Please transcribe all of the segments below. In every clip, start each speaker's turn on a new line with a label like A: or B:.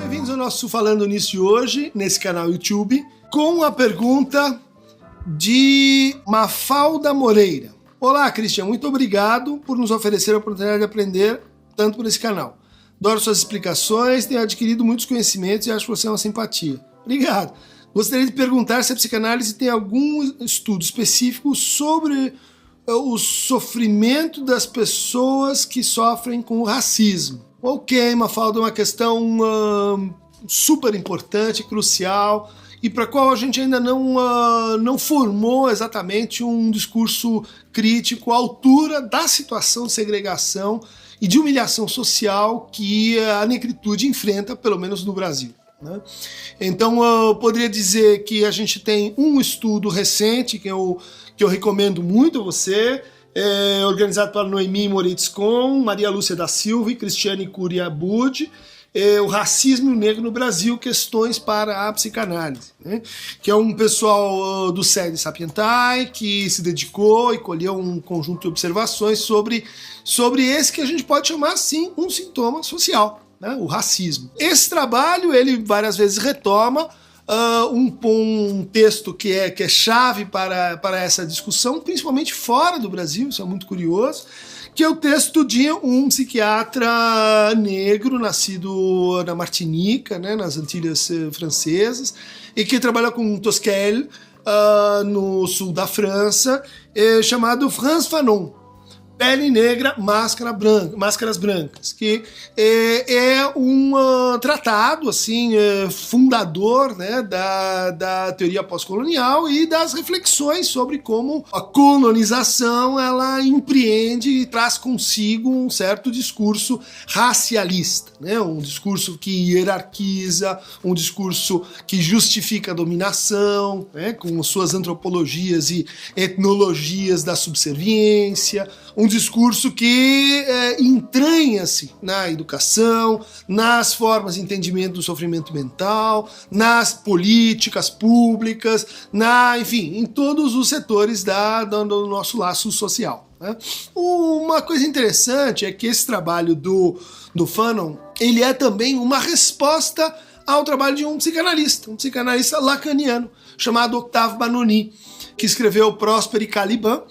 A: Bem-vindos ao nosso Falando Nisso de hoje, nesse canal YouTube, com a pergunta de Mafalda Moreira. Olá, Christian, muito obrigado por nos oferecer a oportunidade de aprender tanto por esse canal. Adoro suas explicações, tenho adquirido muitos conhecimentos e acho que você é uma simpatia. Obrigado. Gostaria de perguntar se a psicanálise tem algum estudo específico sobre o sofrimento das pessoas que sofrem com o racismo. Ok, Mafalda, é uma questão super importante, crucial, e para a qual a gente ainda não formou exatamente um discurso crítico à altura da situação de segregação e de humilhação social que a negritude enfrenta, pelo menos no Brasil. Né? Então eu poderia dizer que a gente tem um estudo recente que eu recomendo muito a você, organizado pela Noemi Moritz-Kohn, Maria Lúcia da Silva e Cristiane Curia Bud, o racismo negro no Brasil, questões para a psicanálise, né? Que é um pessoal do SEDE Sapientai que se dedicou e colheu um conjunto de observações sobre esse que a gente pode chamar, sim, um sintoma social, né? O racismo. Esse trabalho, ele várias vezes retoma um texto que é chave para essa discussão, principalmente fora do Brasil, isso é muito curioso, que é o texto de um psiquiatra negro, nascido na Martinica, né, nas Antilhas Francesas, e que trabalha com Tosquelles, no sul da França, chamado Frantz Fanon. Pele Negra, Máscaras Brancas, que é um tratado assim, fundador, né, da teoria pós-colonial e das reflexões sobre como a colonização ela empreende e traz consigo um certo discurso racialista, né, um discurso que hierarquiza, um discurso que justifica a dominação, né, com suas antropologias e etnologias da subserviência, um discurso que entranha-se na educação, nas formas de entendimento do sofrimento mental, nas políticas públicas, enfim, em todos os setores do nosso laço social. Né? Uma coisa interessante é que esse trabalho do Fanon, ele é também uma resposta ao trabalho de um psicanalista lacaniano, chamado Octave Benoni, que escreveu Próspero e Caliban,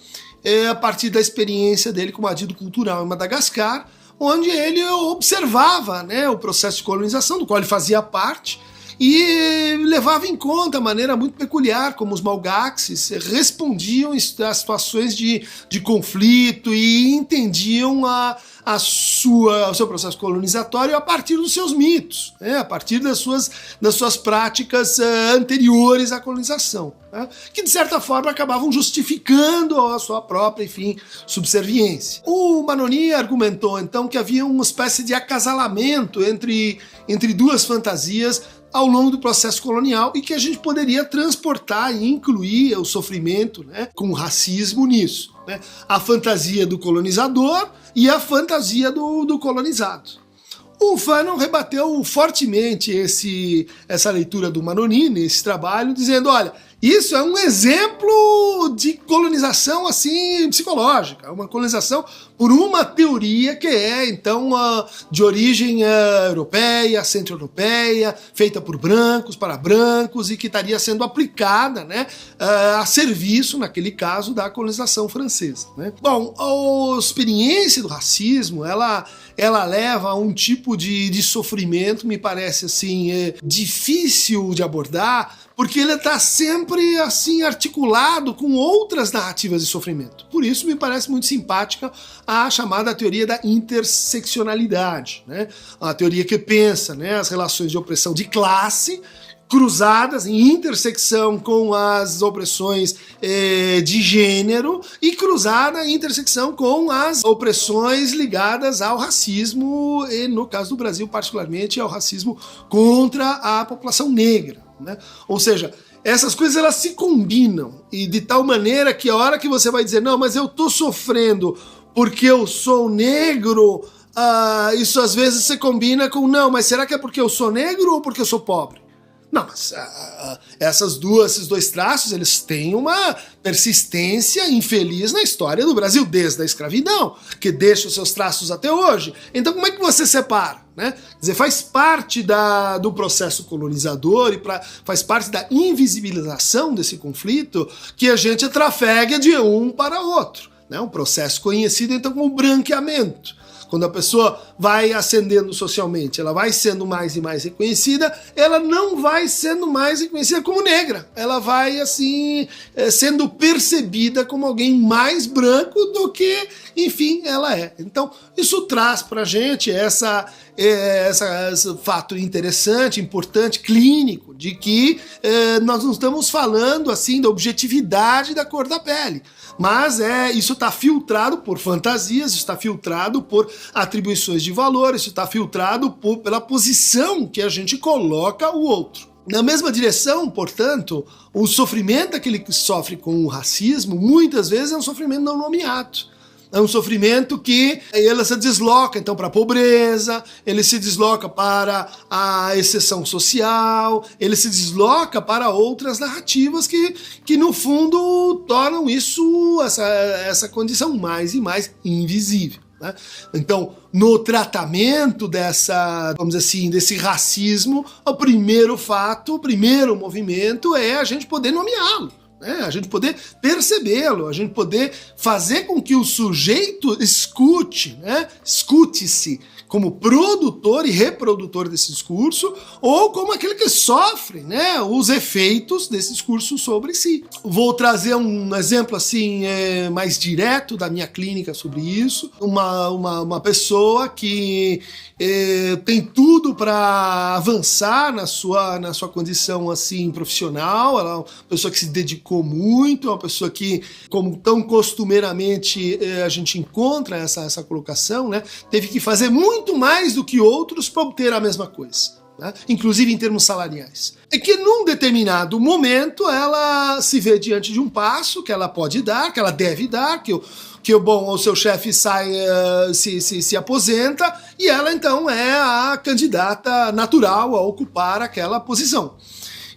A: a partir da experiência dele como adido cultural em Madagascar, onde ele observava, né, o processo de colonização, do qual ele fazia parte, e levava em conta a maneira muito peculiar como os malgaxes respondiam a situações de conflito e entendiam o seu processo colonizatório a partir dos seus mitos, né, a partir das suas práticas anteriores à colonização, né, que de certa forma acabavam justificando a sua própria, enfim, subserviência. O Benoni argumentou então que havia uma espécie de acasalamento entre duas fantasias ao longo do processo colonial e que a gente poderia transportar e incluir o sofrimento, né, com o racismo nisso, né? A fantasia do colonizador e a fantasia do colonizado. O Fanon rebateu fortemente essa leitura do Benoni nesse trabalho, dizendo, olha, isso é um exemplo de colonização assim psicológica, uma colonização por uma teoria que é então de origem europeia, centro-europeia, feita por brancos para brancos e que estaria sendo aplicada, né, a serviço, naquele caso, da colonização francesa. Né? Bom, a experiência do racismo, ela leva a um tipo de sofrimento, me parece assim, difícil de abordar, porque ele está sempre assim articulado com outras narrativas de sofrimento. Por isso me parece muito simpática a chamada teoria da interseccionalidade, né? A teoria que pensa, né, as relações de opressão de classe cruzadas em intersecção com as opressões de gênero e cruzada em intersecção com as opressões ligadas ao racismo e, no caso do Brasil, particularmente, ao racismo contra a população negra, né? Ou seja, essas coisas elas se combinam e de tal maneira que a hora que você vai dizer não, mas eu tô sofrendo porque eu sou negro, isso às vezes se combina com não, mas será que é porque eu sou negro ou porque eu sou pobre? Não, mas esses dois traços, eles têm uma persistência infeliz na história do Brasil, desde a escravidão, que deixa os seus traços até hoje. Então como é que você separa? Né? Quer dizer, faz parte do processo colonizador e faz parte da invisibilização desse conflito que a gente trafega de um para outro. Né? Um processo conhecido então como branqueamento. Quando a pessoa vai ascendendo socialmente, ela vai sendo mais e mais reconhecida, ela não vai sendo mais reconhecida como negra. Ela vai, assim, sendo percebida como alguém mais branco do que, enfim, ela é. Então, isso traz pra gente esse fato interessante, importante, clínico, de que nós não estamos falando, assim, da objetividade da cor da pele. Mas isso está filtrado por fantasias, isso está filtrado por atribuições de valor, isso está filtrado pela posição que a gente coloca o outro. Na mesma direção, portanto, o sofrimento daquele que sofre com o racismo, muitas vezes é um sofrimento não nomeado. É um sofrimento que ele se desloca, então, para a pobreza, ele se desloca para a exceção social, ele se desloca para outras narrativas que no fundo, tornam essa condição mais e mais invisível. Né? Então, no tratamento vamos dizer assim, desse racismo, o primeiro movimento é a gente poder nomeá-lo. A gente poder percebê-lo, a gente poder fazer com que o sujeito escute-se como produtor e reprodutor desse discurso, ou como aquele que sofre, os efeitos desse discurso sobre si. Vou trazer um exemplo assim mais direto da minha clínica sobre isso. Uma pessoa que tem tudo para avançar na sua condição assim profissional, ela é uma pessoa que se dedicou muito, é uma pessoa que, como tão costumeiramente a gente encontra essa colocação, teve que fazer muito mais do que outros para obter a mesma coisa. Inclusive em termos salariais. É que num determinado momento ela se vê diante de um passo que ela pode dar, que ela deve dar, que o seu chefe se aposenta e ela então é a candidata natural a ocupar aquela posição.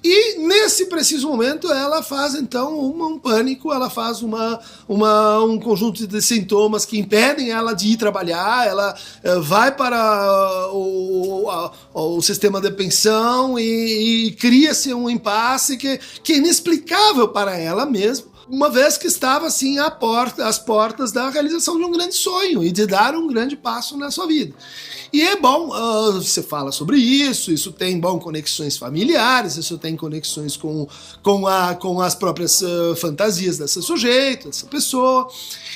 A: E nesse preciso momento ela faz então um pânico, ela faz um conjunto de sintomas que impedem ela de ir trabalhar, ela vai para o sistema de pensão e cria-se um impasse que é inexplicável para ela mesma, uma vez que estava assim às portas da realização de um grande sonho e de dar um grande passo na sua vida. E é bom, você fala sobre isso tem conexões familiares, isso tem conexões com as próprias fantasias desse sujeito, dessa pessoa,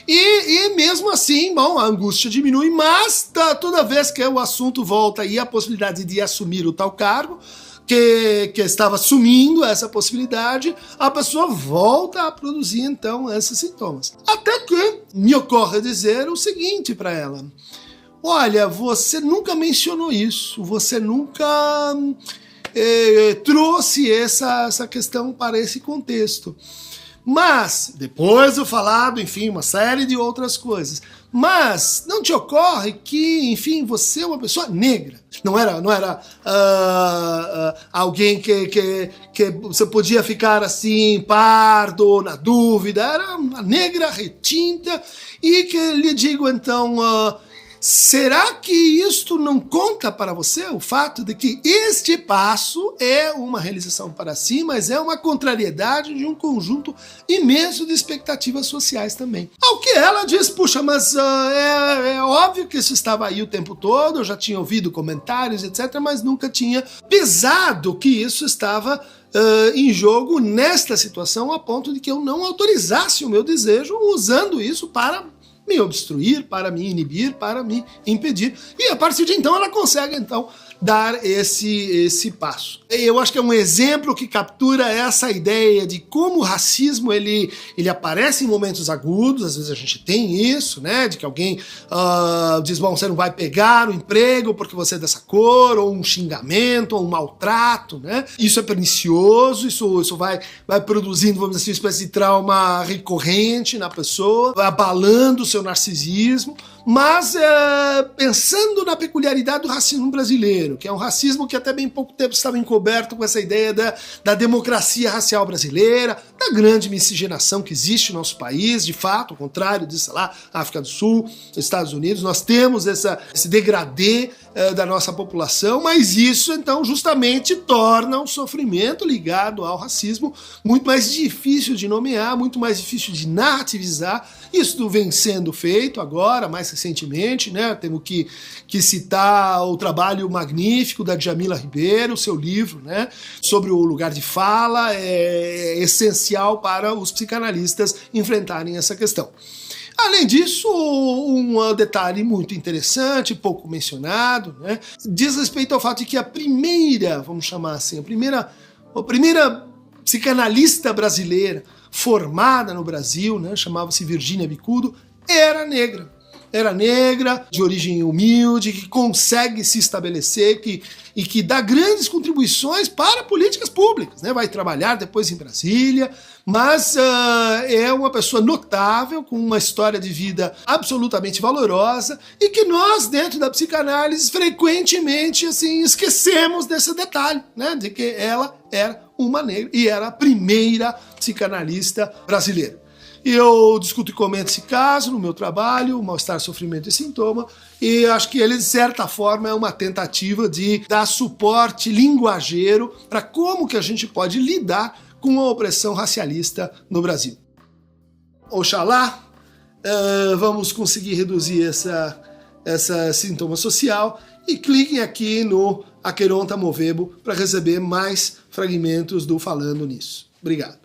A: e mesmo assim, a angústia diminui, mas toda vez que o assunto volta e a possibilidade de assumir o tal cargo, que estava assumindo essa possibilidade, a pessoa volta a produzir então esses sintomas. Até que me ocorre dizer o seguinte para ela: olha, você nunca mencionou isso, você nunca trouxe essa questão para esse contexto. Mas, depois do falado, enfim, uma série de outras coisas. Mas não te ocorre que, enfim, você é uma pessoa negra. Não era alguém que você podia ficar assim, pardo, na dúvida. Era uma negra retinta e que lhe digo então... será que isto não conta para você o fato de que este passo é uma realização para si, mas é uma contrariedade de um conjunto imenso de expectativas sociais também? Ao que ela diz, puxa, mas é óbvio que isso estava aí o tempo todo, eu já tinha ouvido comentários, etc., mas nunca tinha pesado que isso estava em jogo nesta situação, a ponto de que eu não autorizasse o meu desejo usando isso para me obstruir, para me inibir, para me impedir. E a partir de então ela consegue então dar esse passo. Eu acho que é um exemplo que captura essa ideia de como o racismo ele aparece em momentos agudos. Às vezes a gente tem isso, de que alguém diz, bom, você não vai pegar o emprego porque você é dessa cor, ou um xingamento, ou um maltrato, Isso é pernicioso, isso vai produzindo, vamos dizer assim, uma espécie de trauma recorrente na pessoa, vai abalando o seu narcisismo. mas pensando na peculiaridade do racismo brasileiro, que é um racismo que até bem pouco tempo estava encoberto com essa ideia da democracia racial brasileira, da grande miscigenação que existe no nosso país, de fato, ao contrário de, sei lá, África do Sul, Estados Unidos, nós temos esse degradê da nossa população, mas isso então justamente torna o sofrimento ligado ao racismo muito mais difícil de nomear, muito mais difícil de narrativizar. Isso vem sendo feito agora, mais recentemente, né? Temos que citar o trabalho magnífico da Djamila Ribeiro, seu livro, né, sobre o lugar de fala, é essencial para os psicanalistas enfrentarem essa questão. Além disso, um detalhe muito interessante, pouco mencionado, né, diz respeito ao fato de que a primeira, vamos chamar assim, a primeira psicanalista brasileira formada no Brasil, né, chamava-se Virgínia Bicudo, era negra. Era negra, de origem humilde, que consegue se estabelecer e que dá grandes contribuições para políticas públicas, né? Vai trabalhar depois em Brasília, mas é uma pessoa notável, com uma história de vida absolutamente valorosa e que nós, dentro da psicanálise, frequentemente assim, esquecemos desse detalhe, né? De que ela era uma negra e era a primeira psicanalista brasileira. Eu discuto e comento esse caso no meu trabalho, Mal-Estar, Sofrimento e Sintoma, e acho que ele, de certa forma, é uma tentativa de dar suporte linguageiro para como que a gente pode lidar com a opressão racialista no Brasil. Oxalá vamos conseguir reduzir essa sintoma social, e cliquem aqui no Aqueronta Movebo para receber mais fragmentos do Falando Nisso. Obrigado.